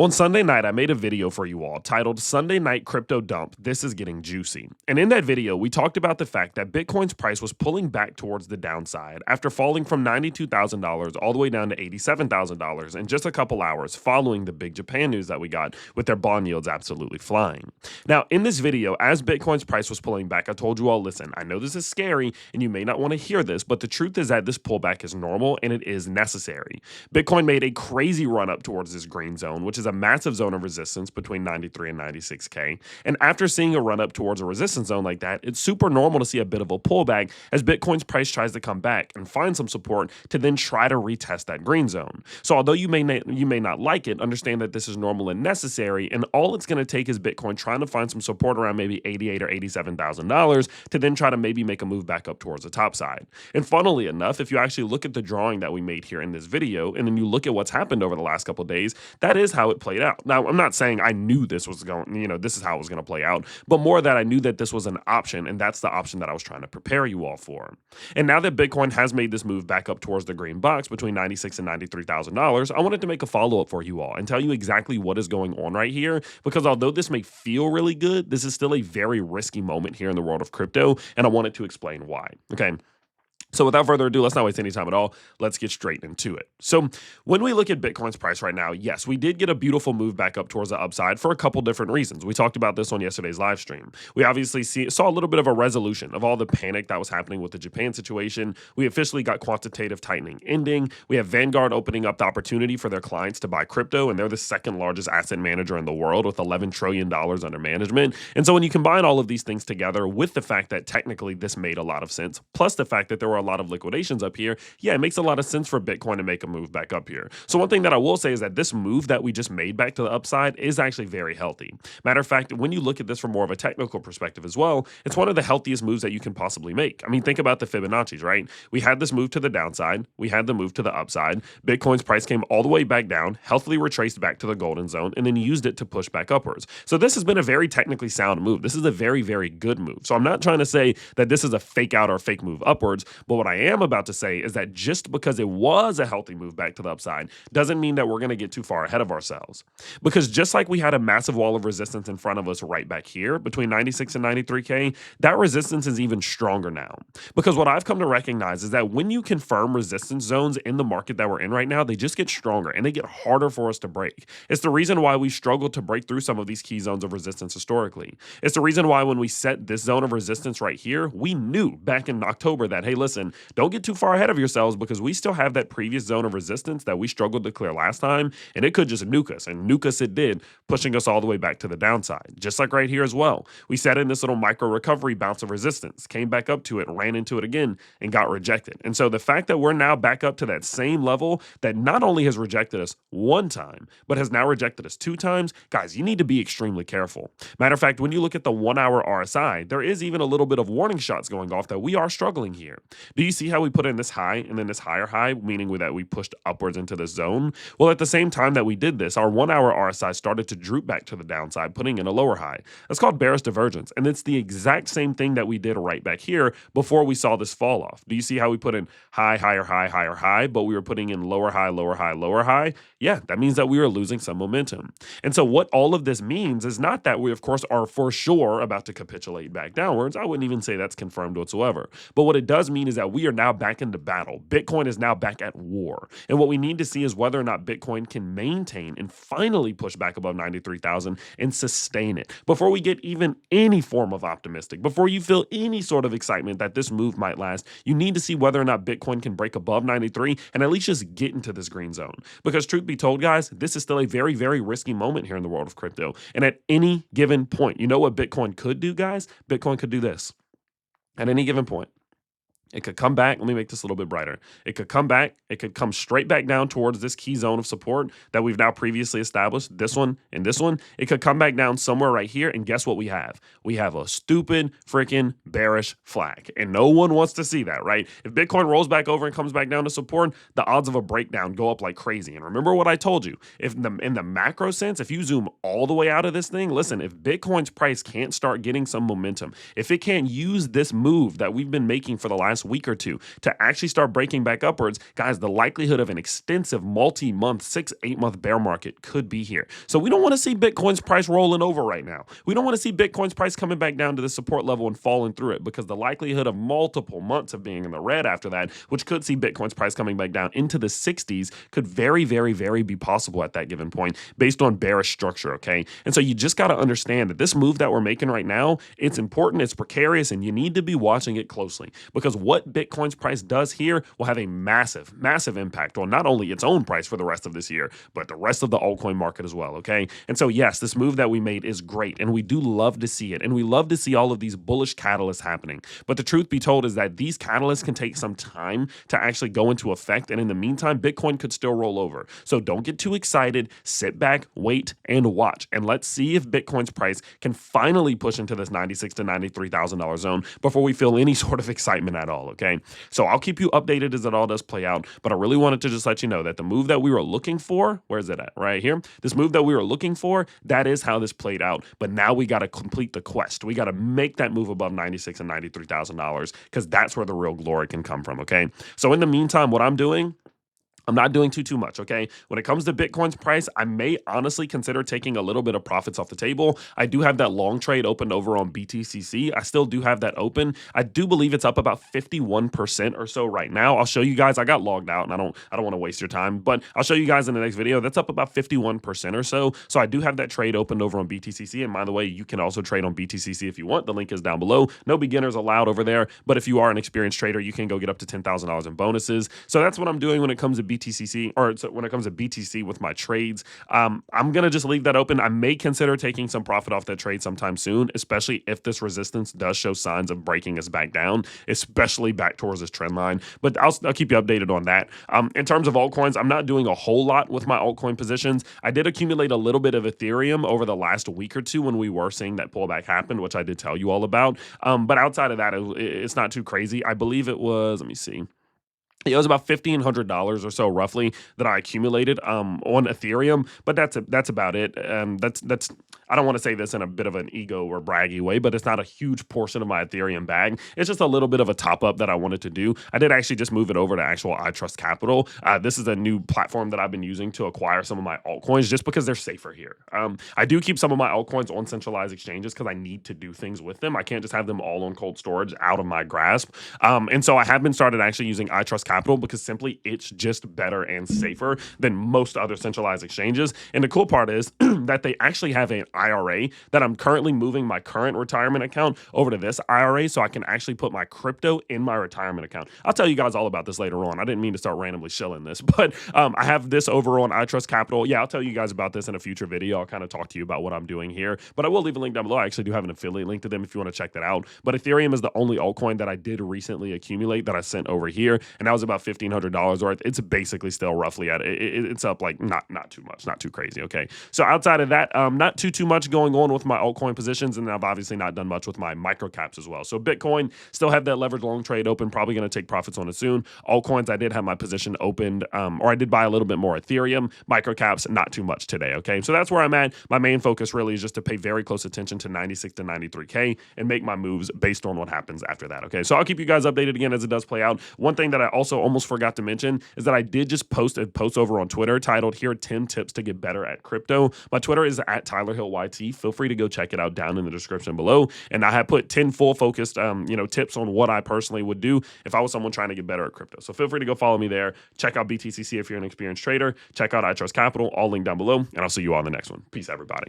On Sunday night, I made a video for you all titled Sunday Night Crypto Dump, This is Getting Juicy. And in that video, we talked about the fact that Bitcoin's price was pulling back towards the downside after falling from $92,000 all the way down to $87,000 in just a couple hours following the big Japan news that we got with their bond yields absolutely flying. Now, in this video, as Bitcoin's price was pulling back, I told you all, listen, I know this is scary and you may not want to hear this, but the truth is that this pullback is normal and it is necessary. Bitcoin made a crazy run up towards this green zone, which is a massive zone of resistance between 93 and 96K. And after seeing a run up towards a resistance zone like that, it's super normal to see a bit of a pullback as Bitcoin's price tries to come back and find some support to then try to retest that green zone. So although you may not like it, understand that this is normal and necessary, and all it's going to take is Bitcoin trying to find some support around maybe $88,000 or $87,000 to then try to maybe make a move back up towards the top side. And funnily enough, if you actually look at the drawing that we made here in this video, and then you look at what's happened over the last couple of days, that is how it played out. Now, I'm not saying I knew this was going, this is how it was going to play out, but more that I knew that this was an option, and that's the option that I was trying to prepare you all for. And now that Bitcoin has made this move back up towards the green box between $96,000 and $93,000, I wanted to make a follow-up for you all and tell you exactly what is going on right here, because although this may feel really good, this is still a very risky moment here in the world of crypto, and I wanted to explain why. Okay. So without further ado, let's not waste any time at all. Let's get straight into it. So when we look at Bitcoin's price right now, yes, we did get a beautiful move back up towards the upside for a couple different reasons. We talked about this on yesterday's live stream. We obviously saw a little bit of a resolution of all the panic that was happening with the Japan situation. We officially got quantitative tightening ending. We have Vanguard opening up the opportunity for their clients to buy crypto, and they're the second largest asset manager in the world with $11 trillion under management. And so when you combine all of these things together with the fact that technically this made a lot of sense, plus the fact that there were a lot of liquidations up here, yeah, it makes a lot of sense for Bitcoin to make a move back up here. So one thing that I will say is that this move that we just made back to the upside is actually very healthy. Matter of fact, when you look at this from more of a technical perspective as well, it's one of the healthiest moves that you can possibly make. I mean, think about the Fibonacci's, right? We had this move to the downside. We had the move to the upside. Bitcoin's price came all the way back down, healthily retraced back to the golden zone, and then used it to push back upwards. So this has been a very technically sound move. This is a very, very good move. So I'm not trying to say that this is a fake out or fake move upwards, but what I am about to say is that just because it was a healthy move back to the upside doesn't mean that we're going to get too far ahead of ourselves. Because just like we had a massive wall of resistance in front of us right back here between 96 and 93K, that resistance is even stronger now. Because what I've come to recognize is that when you confirm resistance zones in the market that we're in right now, they just get stronger and they get harder for us to break. It's the reason why we struggled to break through some of these key zones of resistance historically. It's the reason why when we set this zone of resistance right here, we knew back in October that, hey, listen, don't get too far ahead of yourselves because we still have that previous zone of resistance that we struggled to clear last time, and it could just nuke us, and nuke us it did, pushing us all the way back to the downside. Just like right here as well. We sat in this little micro recovery bounce of resistance, came back up to it, ran into it again, and got rejected. And so the fact that we're now back up to that same level that not only has rejected us one time, but has now rejected us two times, guys, you need to be extremely careful. Matter of fact, when you look at the 1 hour RSI, there is even a little bit of warning shots going off that we are struggling here. Do you see how we put in this high and then this higher high, meaning that we pushed upwards into this zone? Well, at the same time that we did this, our 1 hour RSI started to droop back to the downside, putting in a lower high. That's called bearish divergence. And it's the exact same thing that we did right back here before we saw this fall off. Do you see how we put in high, higher, high, higher, high, but we were putting in lower, high, lower, high, lower, high? Yeah, that means that we were losing some momentum. And so what all of this means is not that we, of course, are for sure about to capitulate back downwards. I wouldn't even say that's confirmed whatsoever. But what it does mean is that we are now back into battle. Bitcoin is now back at war. And what we need to see is whether or not Bitcoin can maintain and finally push back above 93,000 and sustain it. Before we get even any form of optimistic, before you feel any sort of excitement that this move might last, you need to see whether or not Bitcoin can break above 93 and at least just get into this green zone. Because truth be told, guys, this is still a very, very risky moment here in the world of crypto. And at any given point, you know what Bitcoin could do, guys? Bitcoin could do this. At any given point, it could come back. Let me make this a little bit brighter. It could come back. It could come straight back down towards this key zone of support that we've now previously established, this one and this one. It could come back down somewhere right here. And guess what we have? We have a stupid freaking bearish flag. And no one wants to see that, right? If Bitcoin rolls back over and comes back down to support, the odds of a breakdown go up like crazy. And remember what I told you. If in the macro sense, if you zoom all the way out of this thing, listen, if Bitcoin's price can't start getting some momentum, if it can't use this move that we've been making for the last last week or two to actually start breaking back upwards, guys, the likelihood of an extensive multi-month, 6-8 month bear market could be here. So we don't want to see Bitcoin's price rolling over right now. We don't want to see Bitcoin's price coming back down to the support level and falling through it, because the likelihood of multiple months of being in the red after that, which could see Bitcoin's price coming back down into the 60s, could very, very, very be possible at that given point based on bearish structure, okay? And so you just got to understand that this move that we're making right now, it's important, it's precarious, and you need to be watching it closely, because what Bitcoin's price does here will have a massive, massive impact on not only its own price for the rest of this year, but the rest of the altcoin market as well, okay? And so yes, this move that we made is great, and we do love to see it, and we love to see all of these bullish catalysts happening. But the truth be told is that these catalysts can take some time to actually go into effect, and in the meantime, Bitcoin could still roll over. So don't get too excited, sit back, wait, and watch, and let's see if Bitcoin's price can finally push into this $96,000 to $93,000 zone before we feel any sort of excitement at all, okay? So I'll keep you updated as it all does play out, but I really wanted to just let you know that the move that we were looking for, where is it at? Right here. This move that we were looking for, that is how this played out. But now we got to complete the quest. We got to make that move above $96,000 and $93,000, because that's where the real glory can come from, okay? So in the meantime, what I'm doing, I'm not doing too much, okay? When it comes to Bitcoin's price, I may honestly consider taking a little bit of profits off the table. I do have that long trade opened over on BTCC. I still do have that open. I do believe it's up about 51% or so right now. I'll show you guys. I got logged out, and I don't want to waste your time, but I'll show you guys in the next video. That's up about 51% or so. So I do have that trade opened over on BTCC. And by the way, you can also trade on BTCC if you want. The link is down below. No beginners allowed over there, but if you are an experienced trader, you can go get up to $10,000 in bonuses. So that's what I'm doing when it comes to BTCC, or when it comes to BTC with my trades. I'm going to just leave that open. I may consider taking some profit off that trade sometime soon, especially if this resistance does show signs of breaking us back down, especially back towards this trend line. But I'll keep you updated on that. In terms of altcoins, I'm not doing a whole lot with my altcoin positions. I did accumulate a little bit of Ethereum over the last week or two when we were seeing that pullback happen, which I did tell you all about. But outside of that, it's not too crazy. I believe it was, let me see. It was about $1,500 or so roughly that I accumulated on Ethereum, but that's about it. That's I don't want to say this in a bit of an ego or braggy way, but it's not a huge portion of my Ethereum bag. It's just a little bit of a top up that I wanted to do. I did actually just move it over to actual iTrust Capital. This is a new platform that I've been using to acquire some of my altcoins just because they're safer here. I do keep some of my altcoins on centralized exchanges because I need to do things with them. I can't just have them all on cold storage out of my grasp. And so I have been started actually using iTrust Capital because simply it's just better and safer than most other centralized exchanges. And the cool part is that they actually have an IRA that I'm currently moving my current retirement account over to this IRA so I can actually put my crypto in my retirement account. I'll tell you guys all about this later on. I didn't mean to start randomly shilling this, but I have this over on iTrust Capital. Yeah, I'll tell you guys about this in a future video. I'll kind of talk to you about what I'm doing here, but I will leave a link down below. I actually do have an affiliate link to them if you want to check that out. But Ethereum is the only altcoin that I did recently accumulate that I sent over here, and that was about $1,500 worth. It's basically still roughly at it's up like not too much, not too crazy. Okay, so outside of that, not too much going on with my altcoin positions, and I've obviously not done much with my micro caps as well. So Bitcoin still have that leverage long trade open, probably going to take profits on it soon. Altcoins, I did have my position opened, or I did buy a little bit more Ethereum. Micro caps, not too much today. Okay, so that's where I'm at. My main focus really is just to pay very close attention to 96 to 93K and make my moves based on what happens after that. Okay, so I'll keep you guys updated again as it does play out. One thing that I also almost forgot to mention is that I did just post a post over on Twitter titled "Here are 10 tips to get better at crypto." My Twitter is at TylerHillYT. Feel free to go check it out down in the description below. And I have put 10 full focused, tips on what I personally would do if I was someone trying to get better at crypto. So feel free to go follow me there. Check out BTCC if you're an experienced trader. Check out iTrust Capital. All linked down below. And I'll see you all in the next one. Peace, everybody.